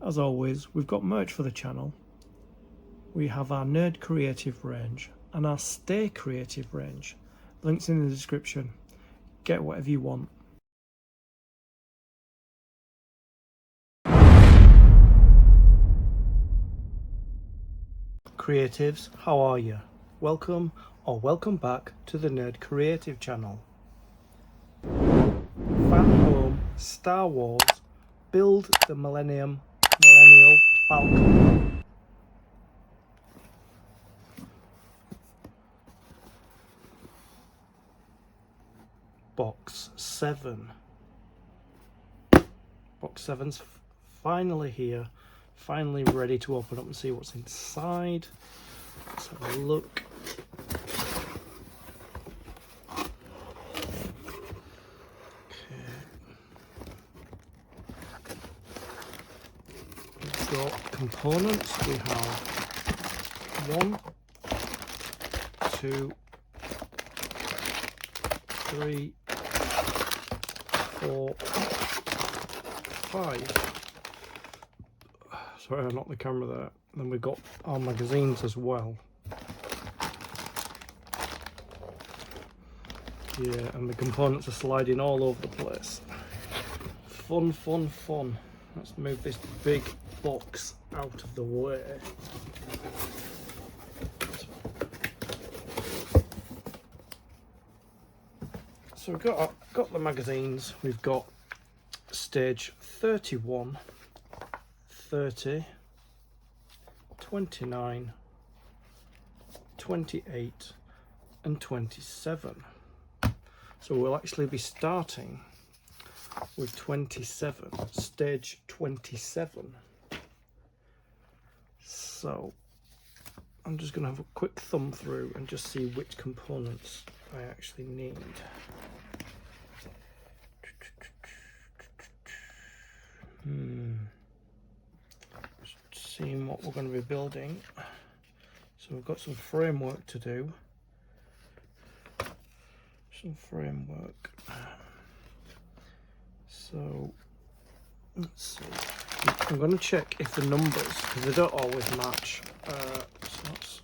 As always, we've got merch for the channel. We have our Nerd Creative range and our Stay Creative range. Links in the description. Get whatever you want. Creatives, how are you? Welcome or welcome back to the Nerd Creative channel. FANHOME Star Wars Build the Millennial Falcon. Box 7. Box 7's finally here. Finally ready to open up and see what's inside. Let's have a look. Components. We have 1, 2, 3, 4, 5. Sorry, I knocked the camera there. Then we've got our magazines as well. Yeah, and the components are sliding all over the place. Fun, fun, fun. Let's move this big box out of the way. So we've got the magazines. We've got stage 31, 30, 29, 28 and 27. So we'll actually be starting with 27, stage 27. So I'm just going to have a quick thumb through and just see which components I actually need. Just seeing what we're going to be building. So we've got some framework to do. Some framework. So let's see. I'm going to check if the numbers, because they don't always match. So that's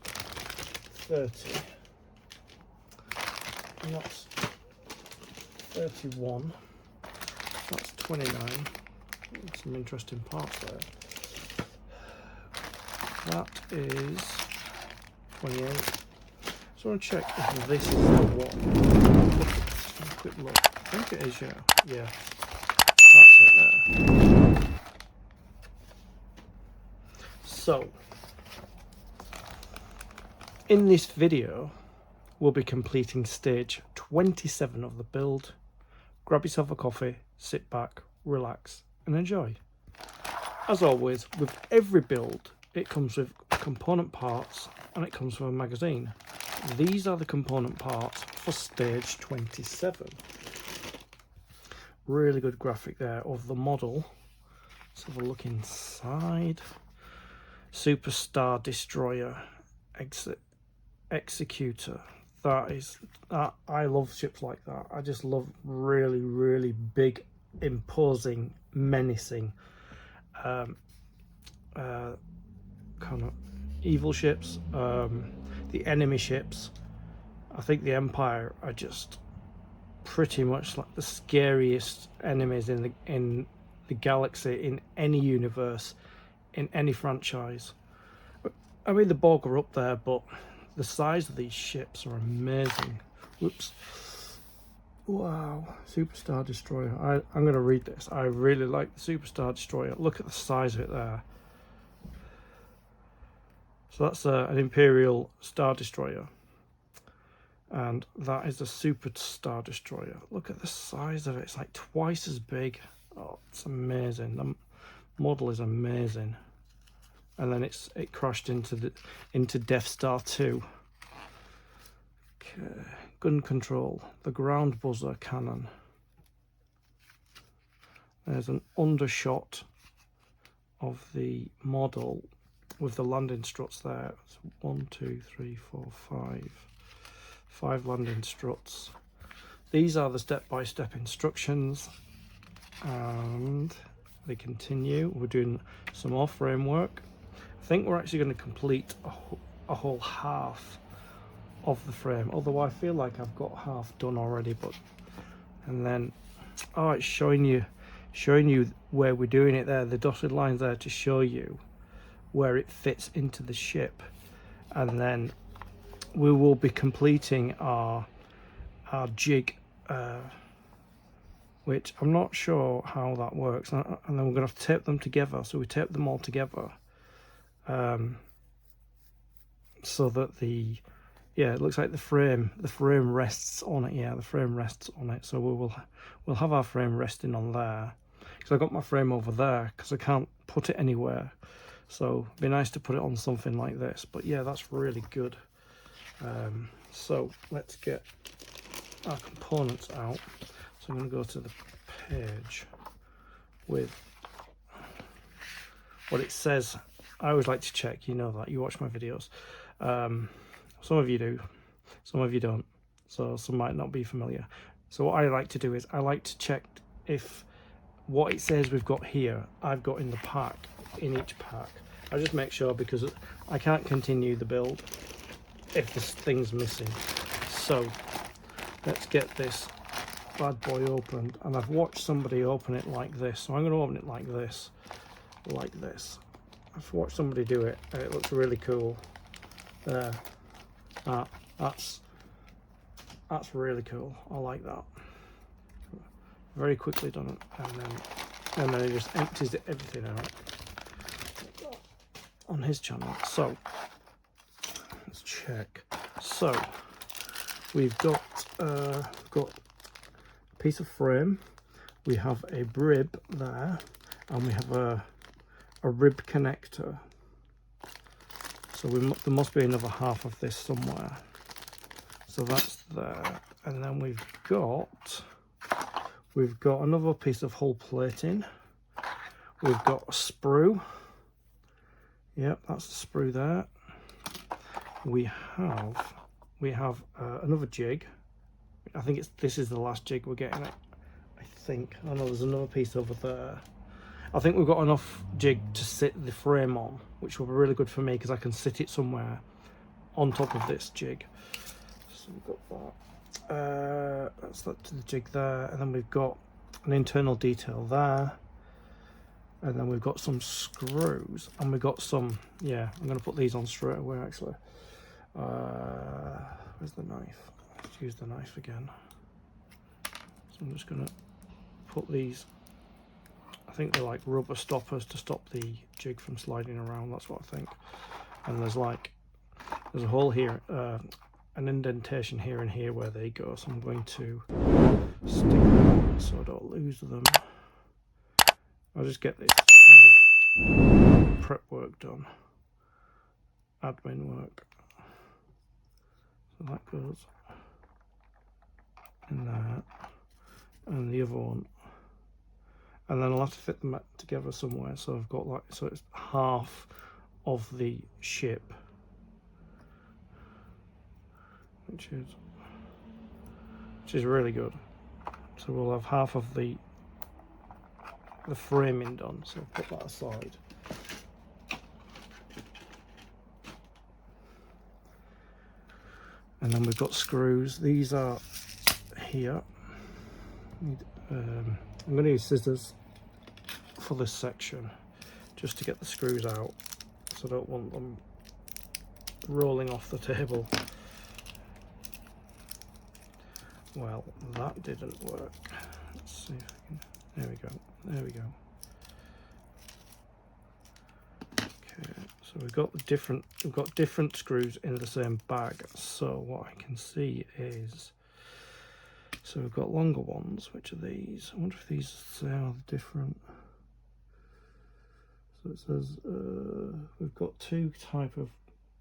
30. And that's 31. That's 29. Some interesting parts there. That is 28. So I want to check if this is the one. Look, have a quick look. I think it is, yeah. Yeah. That's it there. So, in this video, we'll be completing stage 27 of the build. Grab yourself a coffee, sit back, relax and enjoy. As always, with every build, it comes with component parts and it comes with a magazine. These are the component parts for stage 27. Really good graphic there of the model. Let's have a look inside. Superstar Destroyer, Executor. I love ships like that. I just love really big, imposing, menacing kind of evil ships. The enemy ships, I think the Empire are just pretty much like the scariest enemies in the galaxy, in any universe, in any franchise. I mean, the Borg are up there, but the size of these ships are amazing. Whoops. Wow. Superstar Destroyer. I'm going to read this. I really like the Superstar Destroyer. Look at the size of it there. So that's an Imperial Star Destroyer. And that is a Superstar Destroyer. Look at the size of it. It's like twice as big. Oh, it's amazing. The model is amazing. And then it crashed into Death Star 2. Okay. Gun control. The ground buzzer cannon. There's an undershot of the model with the landing struts there. It's 1, 2, 3, 4, 5. 5 landing struts. These are the step-by-step instructions, and they continue. We're doing some more framework. I think we're actually going to complete a whole half of the frame, although I feel like I've got half done already. But and then it's showing you where we're doing it there, the dotted lines there to show you where it fits into the ship. And then we will be completing our jig, which I'm not sure how that works, and then we're going to have to tape them together. So we tape them all together, so that it looks like the frame rests on it. Yeah, the frame rests on it. So we'll have our frame resting on there, because I got my frame over there because I can't put it anywhere. So it'd be nice to put it on something like this. But yeah, that's really good. So let's get our components out. So I'm going to go to the page with what it says. I always like to check, you know that, you watch my videos. Some of you do, some of you don't, so some might not be familiar. So what I like to do is I like to check if what it says we've got here, I've got in the pack, in each pack. I just make sure, because I can't continue the build if this thing's missing. So let's get this bad boy opened, and I've watched somebody open it like this, so I'm going to open it like this. I've watched somebody do it and it looks really cool. There, that's really cool. I like that. Very quickly done, and then he just empties everything out on his channel. So let's check. So we've got a piece of frame, we have a rib there, and we have a rib connector. So there must be another half of this somewhere. So that's there, and then we've got another piece of hull plating. We've got a sprue. Yep, that's the sprue there. We have another jig. I think this is the last jig we're getting. I think. Oh no, there's another piece over there. I think we've got enough jig to sit the frame on, which will be really good for me because I can sit it somewhere on top of this jig. So we've got that. That's the jig there, and then we've got an internal detail there, and then we've got some screws, and we've got some. Yeah, I'm going to put these on straight away. Actually, where's the knife? Let's use the knife again. So I'm just going to put these. I think they're like rubber stoppers to stop the jig from sliding around. That's what I think. And there's a hole here, an indentation here and here where they go, so I'm going to stick them so I don't lose them. I'll just get this kind of prep work done, admin work. So that goes in there, and the other one, and then I'll have to fit them together somewhere. So I've got like, so it's half of the ship, which is really good. So we'll have half of the framing done. So I'll put that aside. And then we've got screws. These are here. I'm going to use scissors for this section just to get the screws out, so I don't want them rolling off the table. Well, that didn't work. Let's see if I can. There we go. There we go. Okay, so we've got different screws in the same bag. So what I can see is, so we've got longer ones, which are these. I wonder if these are different. So it says we've got 2 type of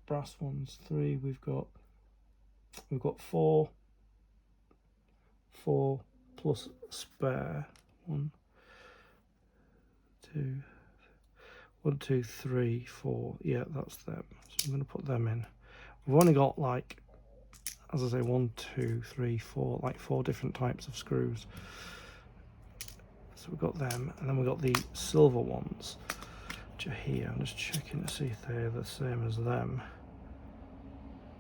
brass ones, 3. We've got 4 plus spare 1, 2, 3, 4. Yeah, that's them. So I'm going to put them in. We've only got, like, as I say, 1, 2, 3, 4, like 4 different types of screws. So we've got them, and then we've got the silver ones, which are here. I'm just checking to see if they're the same as them.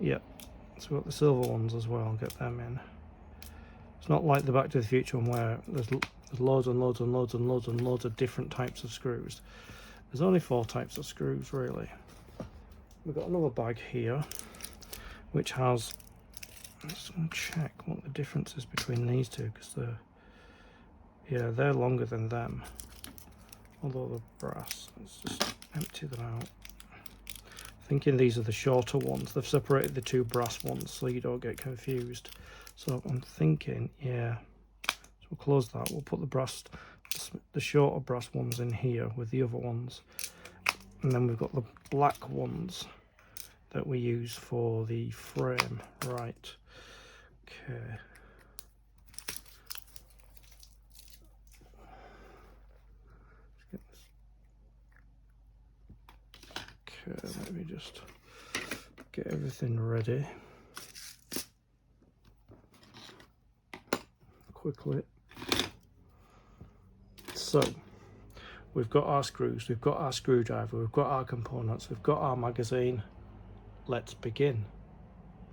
Yep. So we've got the silver ones as well. I'll get them in. It's not like the Back to the Future one where there's loads and loads and loads and loads and loads of different types of screws. There's only 4 types of screws, really. We've got another bag here, which has, I'm just going to check what the difference is between these two, because they're longer than them, although they're brass. Let's just empty them out. Thinking these are the shorter ones. They've separated the 2 brass ones so you don't get confused. So I'm thinking, yeah, so we'll close that. We'll put the shorter brass ones in here with the other ones, and then we've got the black ones that we use for the frame. Right, okay. Okay, let me just get everything ready quickly. So we've got our screws, we've got our screwdriver, we've got our components, we've got our magazine. Let's begin.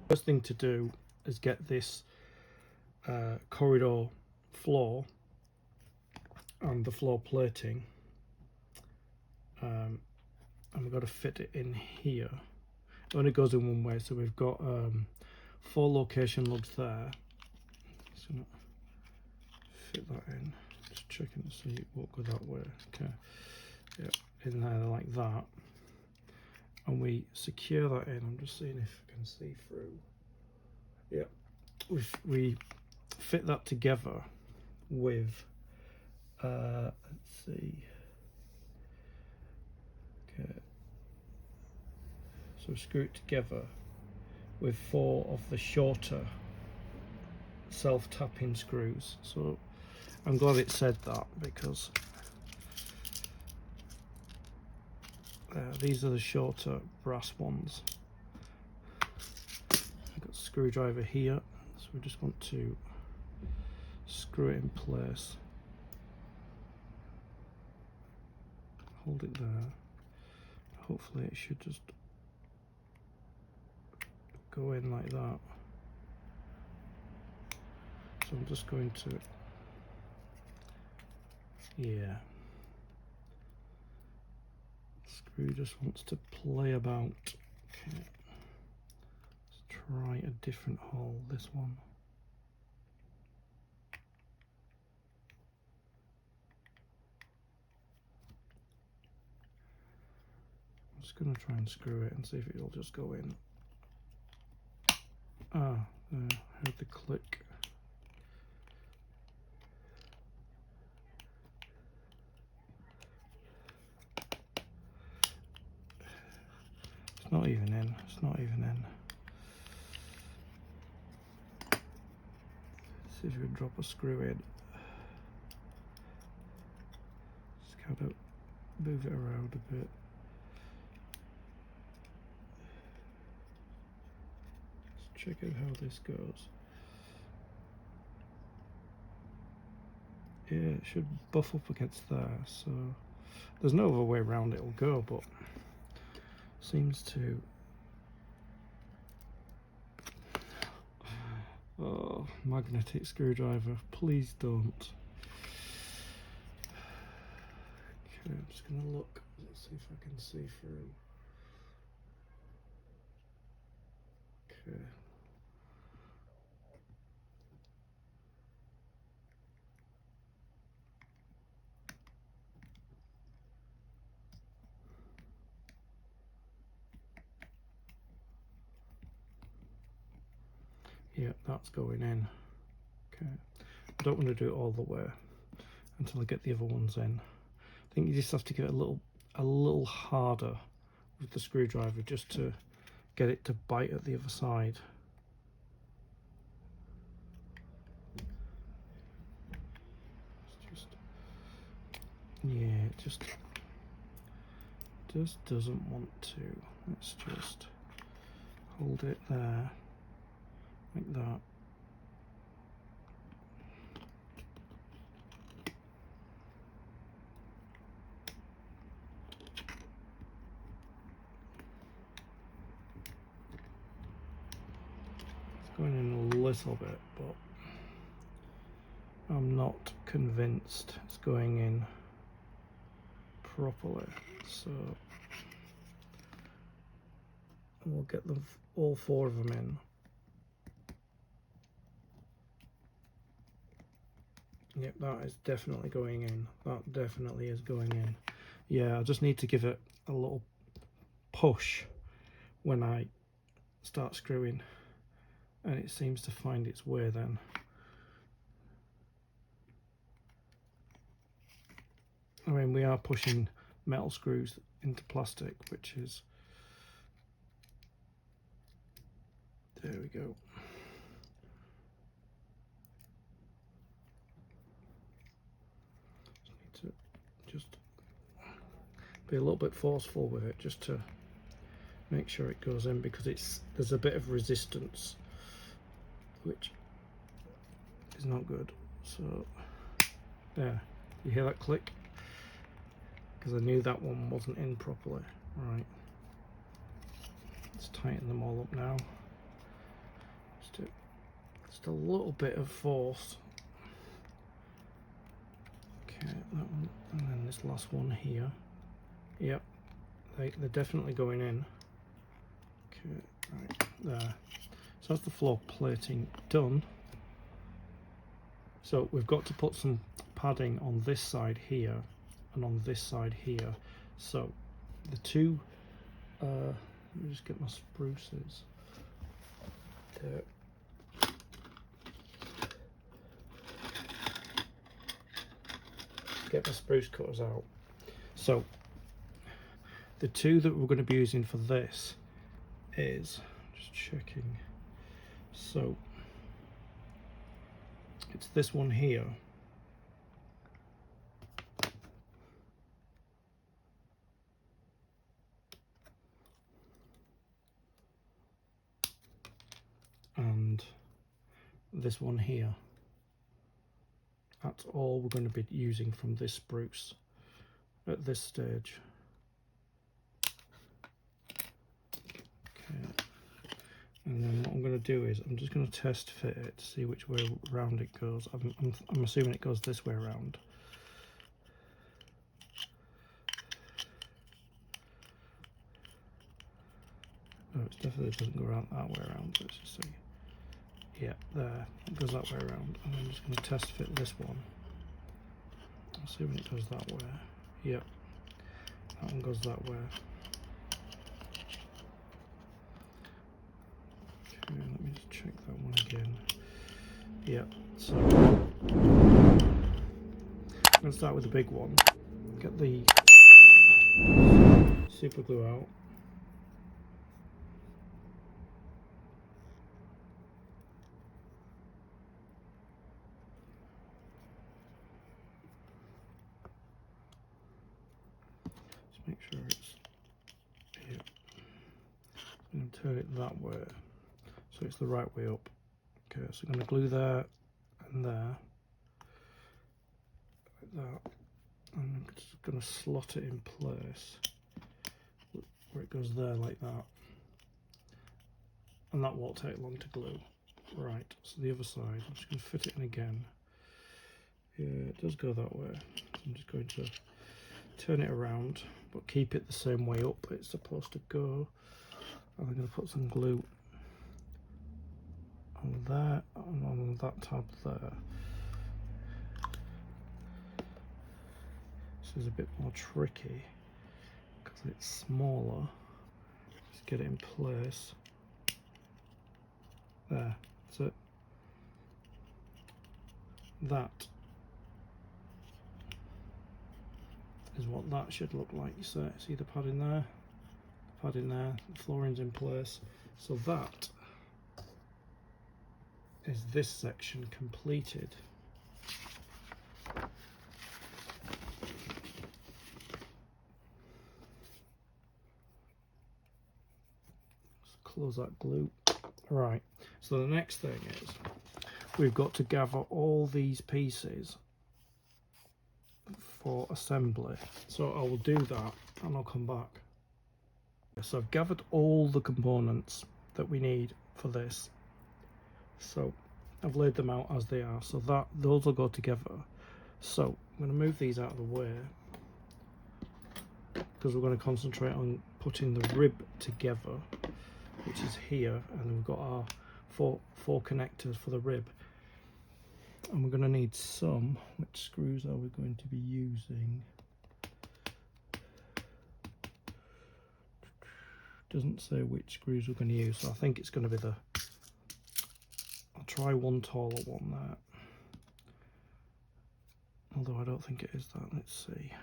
First thing to do is get this corridor floor and the floor plating, and we've got to fit it in here. It only goes in one way, so we've got 4 location lugs there. So fit that in. Just checking to see it won't go that way. Okay, yeah, in there like that, and we secure that in. I'm just seeing if I can see through. Yeah, we fit that together with let's see. Okay, so we screw it together with 4 of the shorter self-tapping screws. So I'm glad it said that, because these are the shorter brass ones. I've got a screwdriver here, so we just want to screw it in place. Hold it there. Hopefully it should just go in like that. So I'm just going to, yeah. Screw just wants to play about. Okay. Let's try a different hole, this one. I'm just going to try and screw it and see if it'll just go in. Ah, there, I heard the click. It's not even in, it's not even in. Let's see if we can drop a screw in. Just kind of move it around a bit. Let's check out how this goes. Yeah, it should buff up against there, so there's no other way around it'll go, but seems to. Oh, magnetic screwdriver, please don't. Okay, I'm just gonna look, let's see if I can see through. Okay. Yeah, that's going in. Okay, I don't want to do it all the way until I get the other ones in. I think you just have to get a little harder with the screwdriver just to get it to bite at the other side. It's just, yeah, it just doesn't want to. Let's just hold it there like that. It's going in a little bit, but I'm not convinced it's going in properly, so we'll get them all 4 of them in. Yep, that is definitely going in. That definitely is going in. Yeah, I just need to give it a little push when I start screwing, and it seems to find its way then. I mean, we are pushing metal screws into plastic, which is, there we go. Just be a little bit forceful with it just to make sure it goes in, because there's a bit of resistance which is not good. So there, you hear that click? Because I knew that one wasn't in properly. Right, let's tighten them all up now. Just a little bit of force. Okay, that one, and then this last one here. Yep, they're definitely going in. Okay, right there. So that's the floor plating done. So we've got to put some padding on this side here and on this side here. So the two, let me just get my spruces. There. Get my spruce cutters out. So the two that we're going to be using for this is, just checking, so it's this one here, and this one here. That's all we're going to be using from this spruce at this stage. Okay, and then what I'm going to do is I'm just going to test fit it to see which way around it goes. I'm assuming it goes this way around. Oh, it definitely doesn't go around that way around. Let's just see. Yeah, there, it goes that way around. And I'm just going to test fit this one. I'll see when it goes that way. Yep, that one goes that way. Okay, let me just check that one again. Yep, so I'm going to start with the big one. Get the super glue out. Just make sure it's here. I'm going to turn it that way so it's the right way up. Okay, so I'm going to glue there and there, like that. And I'm just going to slot it in place where it goes there like that. And that won't take long to glue. Right, so the other side, I'm just going to fit it in again. Yeah, it does go that way. So I'm just going to turn it around, but keep it the same way up it's supposed to go. And I'm going to put some glue on there and on that tab there. This is a bit more tricky because it's smaller. Just get it in place. There, that's it. That is what that should look like. You see the pad in there, the flooring's in place. So that is this section completed. Just close that glue. Right, so the next thing is we've got to gather all these pieces for assembly. So I will do that and I'll come back. So I've gathered all the components that we need for this. So I've laid them out as they are, so that those will go together. So I'm going to move these out of the way because we're going to concentrate on putting the rib together, which is here, and then we've got our four connectors for the rib. And we're going to need some. Which screws are we going to be using? Doesn't say which screws we're going to use, so I think it's going to be the, I'll try one taller one there, although I don't think it is that. Let's see.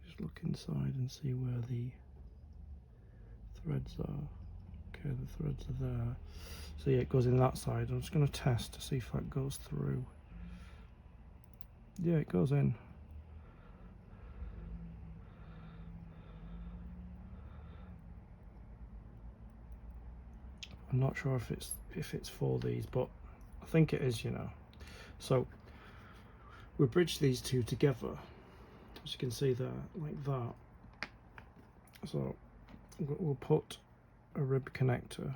Just look inside and see where the threads are. Okay, the threads are there. So yeah, it goes in that side. I'm just going to test to see if that goes through. Yeah, it goes in. I'm not sure if it's for these, but I think it is, you know. So we bridge these two together, as you can see there, like that. So we'll put a rib connector,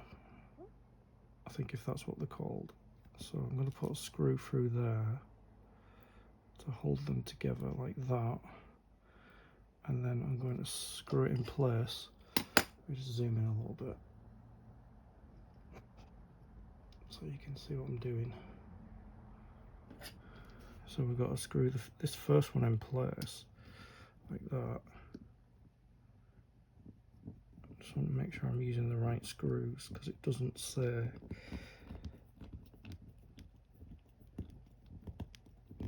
I think, if that's what they're called. So I'm going to put a screw through there to hold them together like that, and then I'm going to screw it in place. Let me just zoom in a little bit so you can see what I'm doing. So we've got to screw this first one in place like that. Just want to make sure I'm using the right screws because it doesn't say.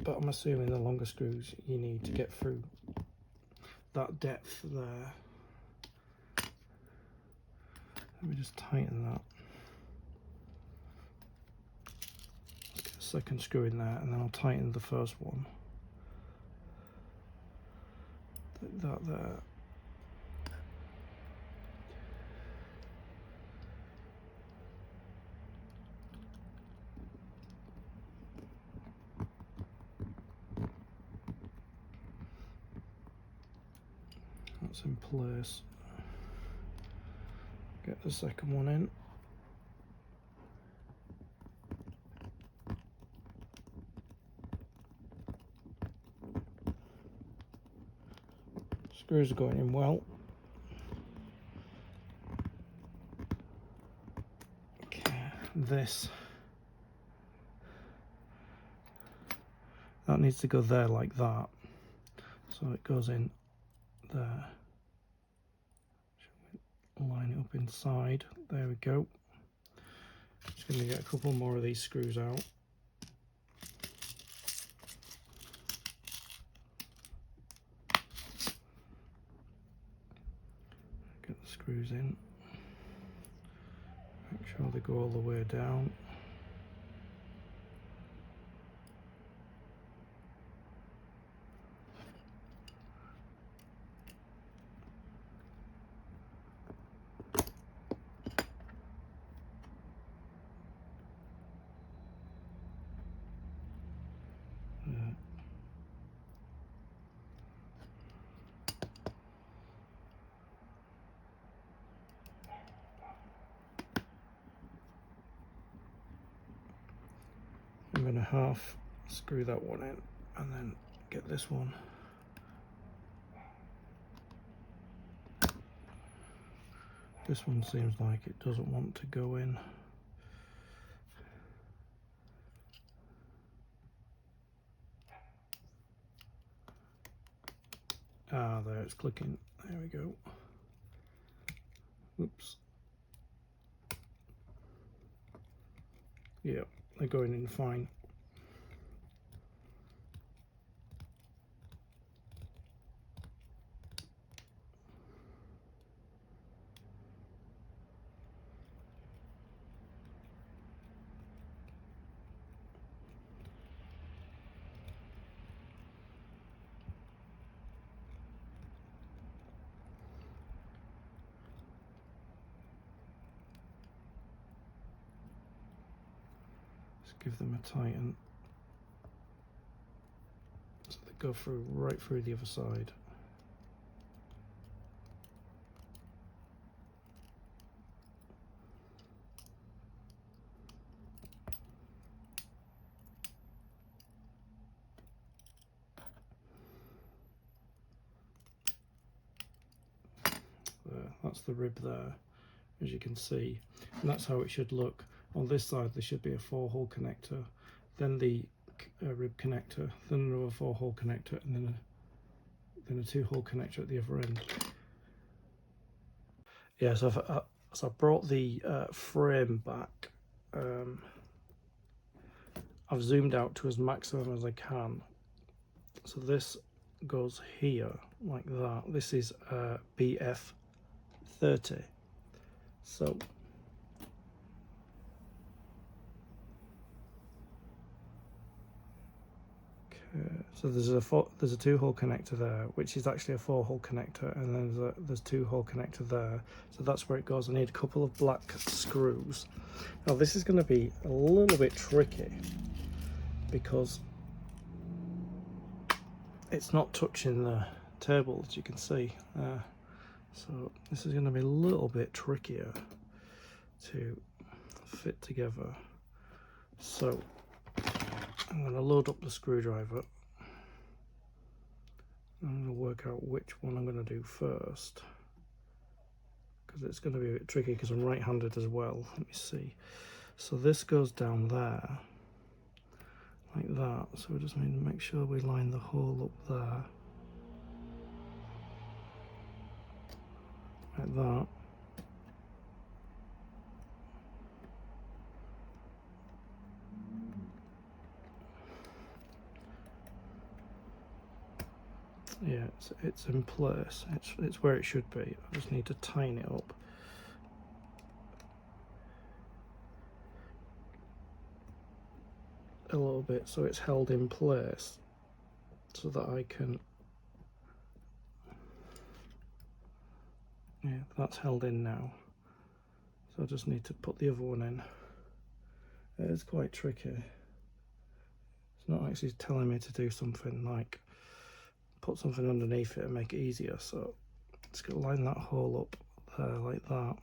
But I'm assuming the longer screws you need to get through that depth there. Let me just tighten that. Get a second screw in there, and then I'll tighten the first one. Like that there. That's in place. Get the second one in. Screws are going in well. Okay, this. That needs to go there like that. So it goes in there. line it up inside. There we go. Just going to get a couple more of these screws out. Get the screws in. Make sure they go all the way down. I'm going to half screw that one in and then get this one. This one seems like it doesn't want to go in. Ah, there, it's clicking. There we go. Oops. Yep, they're going in fine. Give them a tighten so they go through right through the other side. There, that's the rib there, as you can see, and that's how it should look. On this side there should be a 4-hole connector, then the rib connector, then another 4-hole connector, and then a 2-hole connector at the other end. Yeah, so I brought the frame back. I've zoomed out to as maximum as I can. So this goes here like that. This is BF 30. So so there's a 2-hole connector there, which is actually a 4-hole connector, and then there's 2-hole connector there. So that's where it goes. I need a couple of black screws. Now this is going to be a little bit tricky because it's not touching the table, as you can see. So this is going to be a little bit trickier to fit together. So I'm going to load up the screwdriver. I'm going to work out which one I'm going to do first, because it's going to be a bit tricky because I'm right-handed as well. Let me see. So this goes down there like that, so we just need to make sure we line the hole up there like that. Yeah, it's in place. It's where it should be. I just need to tighten it up. A little bit so it's held in place, so that I can, yeah, that's held in now. So I just need to put the other one in. It's quite tricky. It's not actually telling me to do something like put something underneath it and make it easier, so just gonna line that hole up there like that.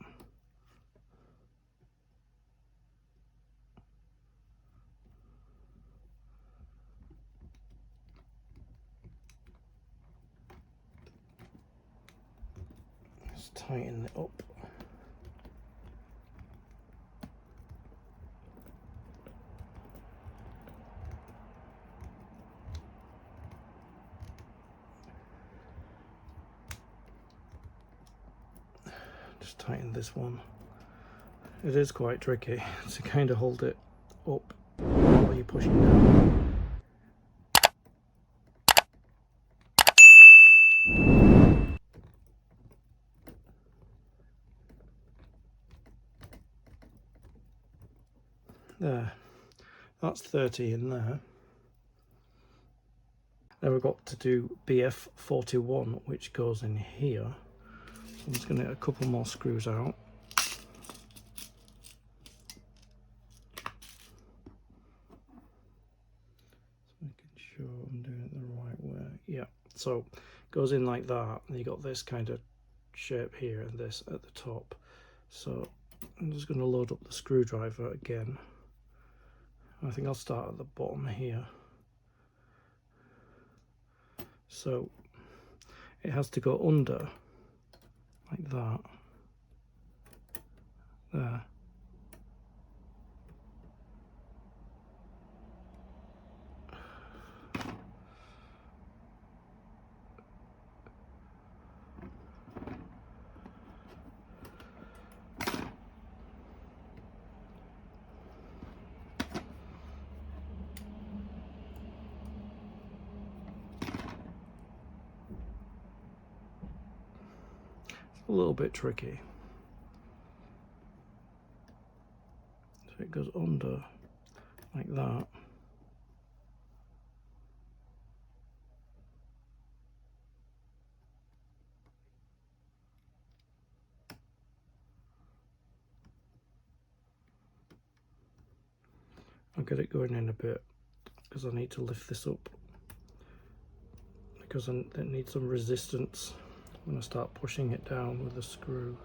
Just tighten it up. tighten this one. It is quite tricky to kind of hold it up while you're pushing down. There, that's 30 in there. Then we've got to do BF41, which goes in here. So I'm just going to get a couple more screws out. So I can sure I'm doing it the right way. Yeah, so it goes in like that, and you got this kind of shape here and this at the top. So I'm just going to load up the screwdriver again. I think I'll start at the bottom here. So it has to go under like that. There. A little bit tricky. So it goes under like that. I'll get it going in a bit because I need to lift this up because it needs some resistance when I start pushing it down with the screwdriver.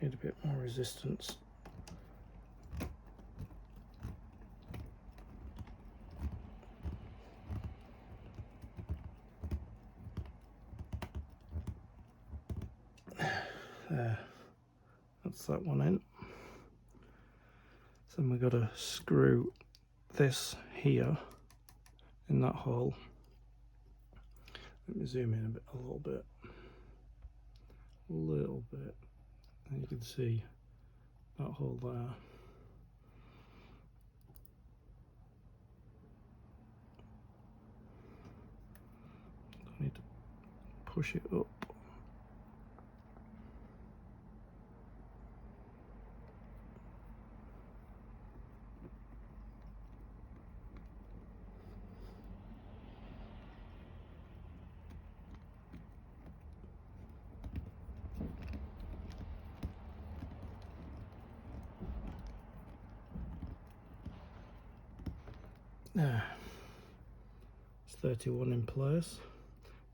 Need a bit more resistance. There, that's that one in. So then we've got to screw this here in that hole. Let me zoom in a little bit, and you can see that hole there. I need to push it up. There, it's 31 in place,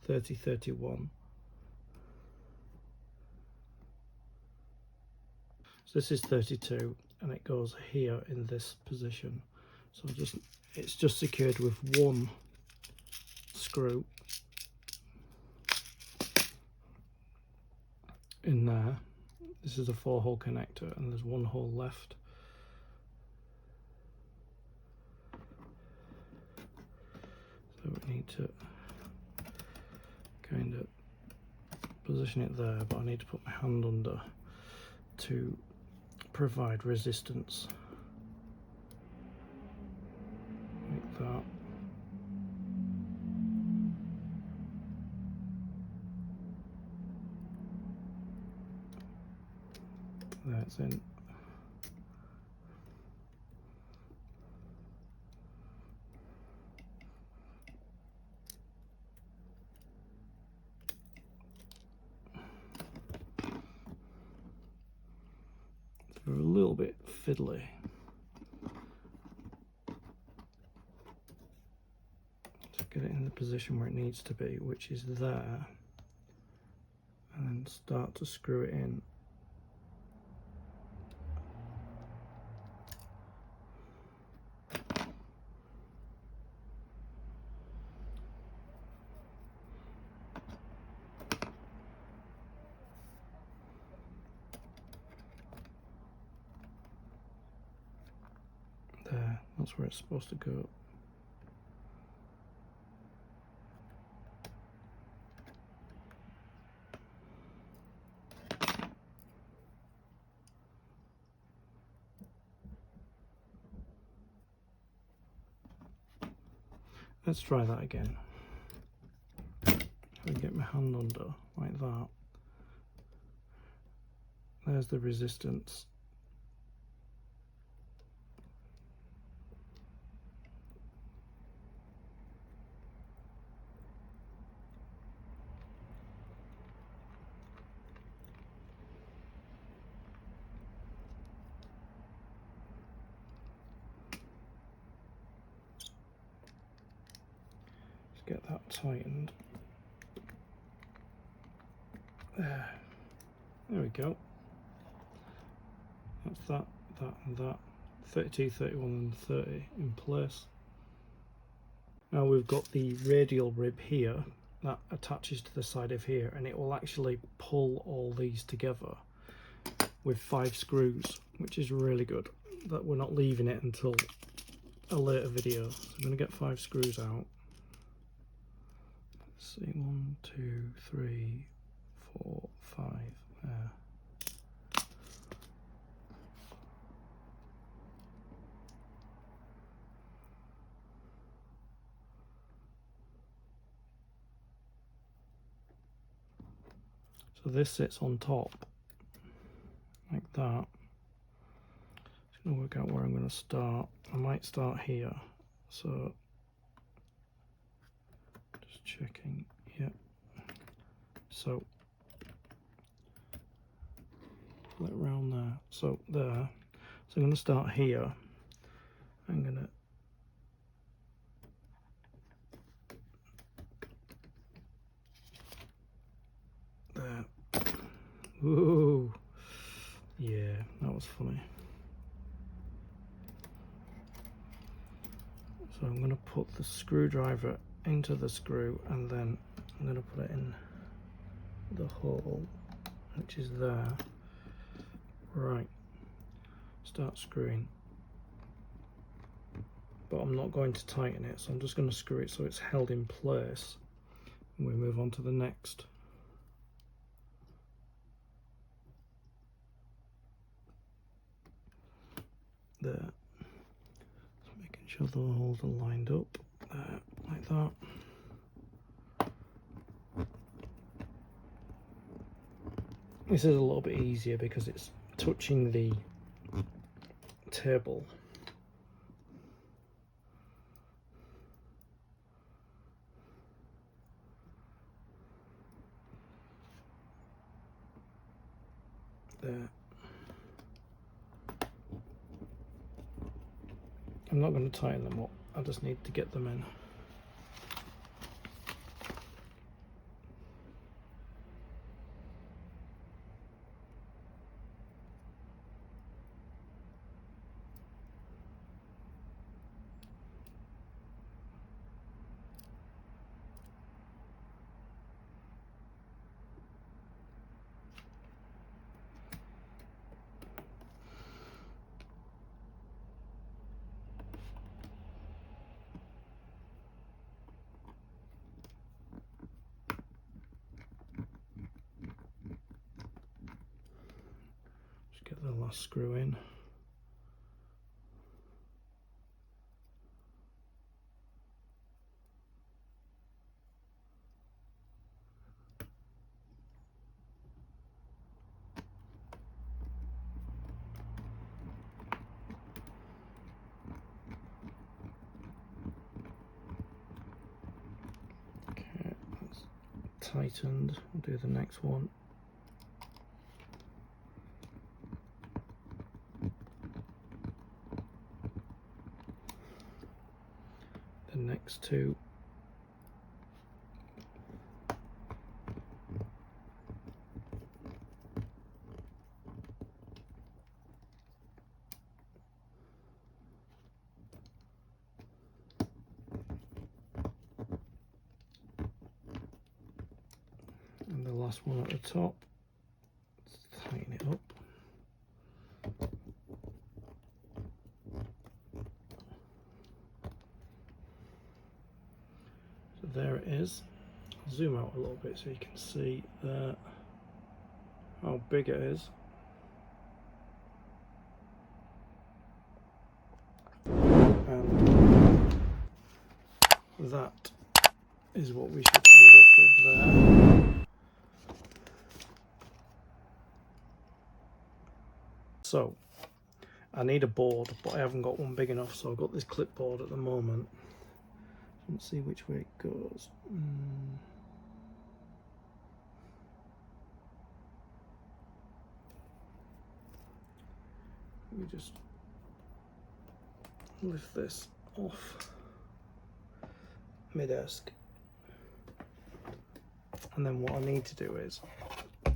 30, 31. So this is 32 and it goes here in this position. So it's just secured with one screw in there. This is a 4-hole connector and there's one hole left. So we need to kind of position it there, but I need to put my hand under to provide resistance. Like that. That's in. They're a little bit fiddly. To get it in the position where it needs to be, which is there, and then start to screw it in. That's where it's supposed to go. Let's try that again. If I get my hand under like that. There's the resistance. Get that tightened. There we go. That's that, and that. 32, 31 and 30 in place. Now we've got the radial rib here that attaches to the side of here, and it will actually pull all these together with 5 screws, which is really good. That we're not leaving it until a later video. So I'm going to get 5 screws out. Let's see, 1, 2, 3, 4, 5 there. So this sits on top like that. Just going to work out where I'm going to start. I might start here. So just checking. Yeah. So pull it around there. So there. So I'm going to start here. I'm going to there. Ooh, yeah, that was funny. So I'm going to put the screwdriver into the screw, and then I'm going to put it in the hole, which is there. Right, start screwing. But I'm not going to tighten it, so I'm just going to screw it so it's held in place. And we move on to the next. There. Just making sure the holes are lined up there, like that. This is a little bit easier because it's touching the table. There. I'm not going to tighten them up, I just need to get them in. Get the last screw in. Okay, that's tightened. We'll do the next one. The next two. And the last one at the top. Let's tighten it up. So there it is. I'll zoom out a little bit so you can see that how big it is. And that is what we should end up with there. So I need a board, but I haven't got one big enough, so I've got this clipboard at the moment. Let's see which way it goes. Let me just lift this off my desk. And then what I need to do is, I'm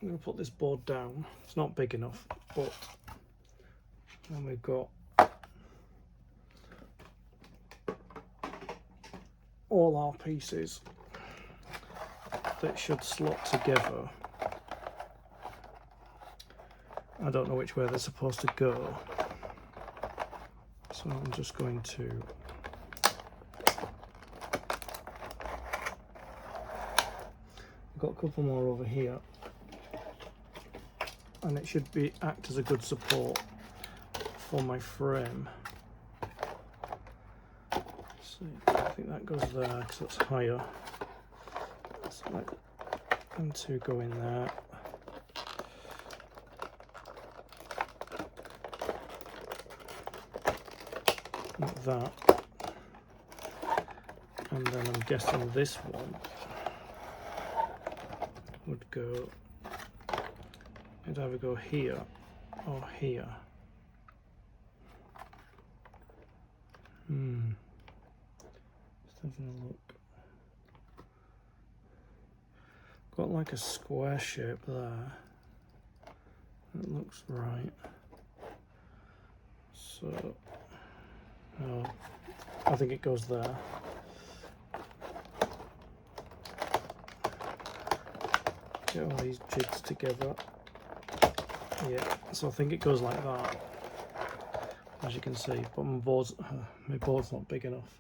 going to put this board down. It's not big enough, but then we've got all our pieces that should slot together. I don't know which way they're supposed to go, so I'm just going to I've got a couple more over here, and it should act as a good support for my frame. See, I think that goes there because it's higher. So let them two go in there. Like that. And then I'm guessing this one would go, it'd either go here or here. Just having a look. Got like a square shape there. It looks right. So, no, I think it goes there. Get all these jigs together. Yeah, so I think it goes like that, as you can see, but my board's not big enough.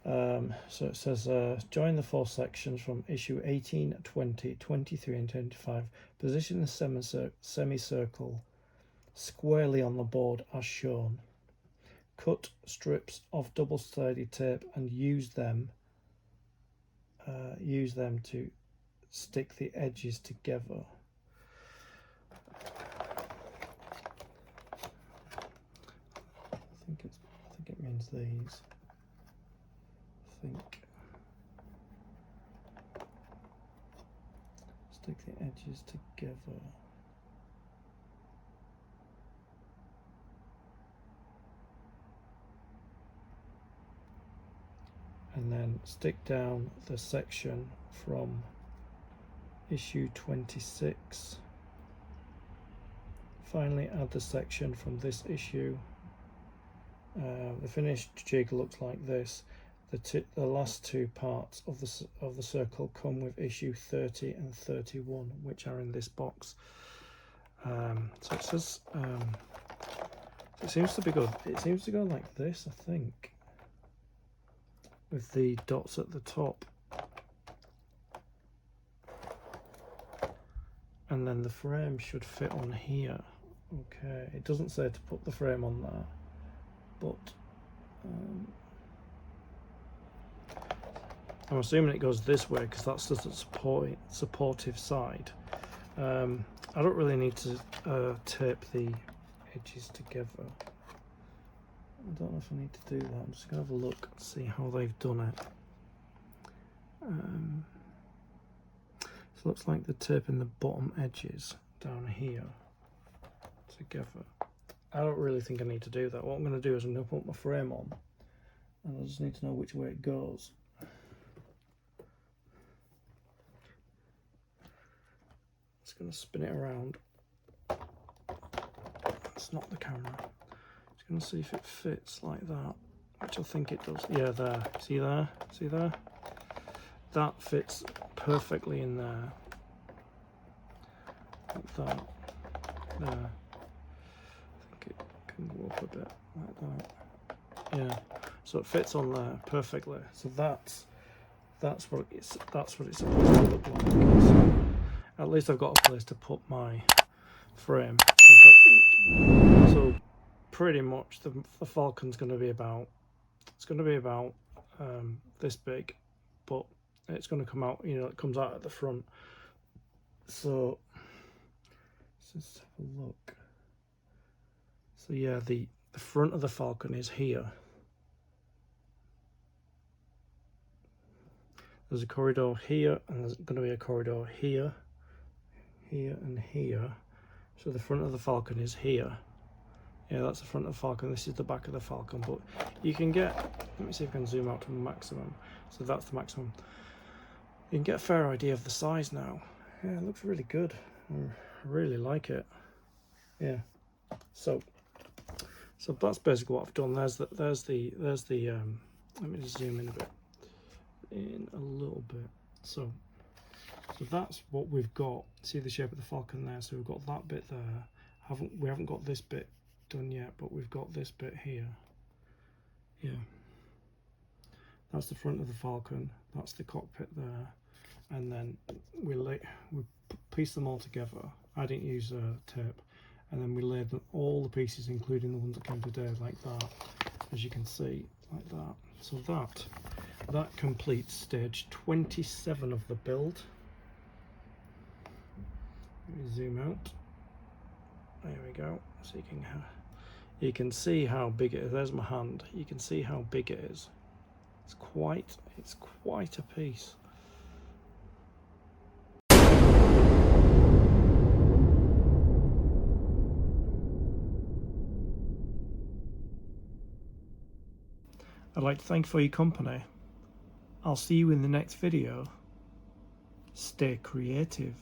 So it says, join the four sections from issue 18, 20, 23 and 25. Position the semicircle squarely on the board as shown. Cut strips of double-sided tape and use them to stick the edges together. I think it means these. I think stick the edges together. And then stick down the section from issue 26. Finally add the section from this issue. The finished jig looks like this. The last two parts of the circle come with issue 30 and 31, which are in this box. So it says it seems to be good. It seems to go like this, I think, with the dots at the top. And then the frame should fit on here. Okay, it doesn't say to put the frame on there, but I'm assuming it goes this way because that's just a supportive side. I don't really need to tape the edges together. I don't know if I need to do that. I'm just going to have a look and see how they've done it. So it looks like they're taping the bottom edges down here together. I don't really think I need to do that. What I'm going to do is I'm going to put my frame on, and I just need to know which way it goes. Just going to spin it around. That's not the camera. Just going to see if it fits like that, which I think it does. Yeah, there. See there? See there? That fits perfectly in there. Like that. There. I think it can go up a bit like that. Yeah. so it fits on there perfectly. So that's what it's supposed to look like. So at least I've got a place to put my frame. So pretty much the Falcon's going to be about, it's going to be about this big, but it's going to come out, you know, it comes out at the front. So let's just have a look. So yeah, the front of the Falcon is here. There's a corridor here, and there's going to be a corridor here, here, and here. So the front of the Falcon is here. Yeah, that's the front of the Falcon. This is the back of the Falcon. But you can get, let me see if I can zoom out to maximum. So that's the maximum. You can get a fair idea of the size now. Yeah, it looks really good. I really like it. Yeah. So that's basically what I've done. There's the let me just zoom in a little bit. So that's what we've got. See the shape of the Falcon there. So we've got that bit there. We haven't got this bit done yet, but we've got this bit here. Yeah. That's the front of the Falcon. That's the cockpit there. And then we piece them all together. I didn't use tape. And then we laid all the pieces, including the ones that came today, like that, as you can see, like that. So that completes stage 27 of the build. Let me zoom out. There we go. So you can see how big it is. There's my hand. You can see how big it is. It's quite a piece. I'd like to thank you for your company. I'll see you in the next video. Stay creative.